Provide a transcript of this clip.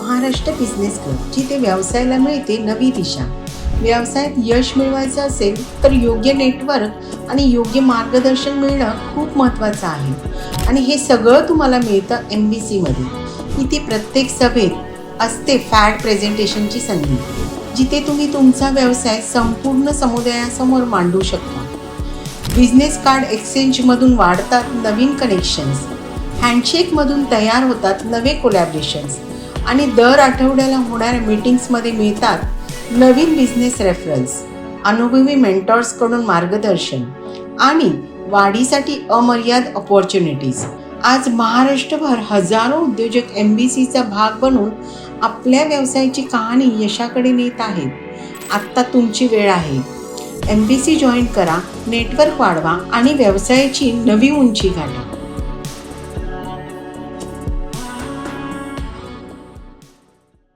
Maharashtra business club, जिथे व्यवसायाला मिळते नवी दिशा. व्यवसायात यश मिळवायचं असेल तर योग्य नेटवर्क आणि योग्य मार्गदर्शन मिळणं खूप महत्त्वाचं आहे. आणि हे सगळं तुम्हाला मिळतं MBC मध्ये. इथे प्रत्येक सभेत असते फॅड प्रेझेंटेशनची संधी, जिथे तुम्ही तुमचा व्यवसाय संपूर्ण समुदायासमोर मांडू शकता. बिझनेस कार्ड एक्सचेंजमधून वाढतात नवीन कनेक्शन्स, हँडशेकमधून तयार होतात नवे कोलॅबरेशन्स आणि दर आठवड्याला होणाऱ्या मीटिंग्समध्ये मिळतात नवीन बिझनेस रेफरन्स, अनुभवी मेंटॉर्सकडून मार्गदर्शन आणि वाढीसाठी अमर्याद अपॉर्च्युनिटीज. आज महाराष्ट्रभर हजारो उद्योजक MBCचा भाग बनून आपल्या व्यवसायाची कहाणी यशाकडे नेत आहेत. आत्ता तुमची वेळ आहे. MBC जॉईन करा, नेटवर्क वाढवा आणि व्यवसायाची नवी उंची गाठा.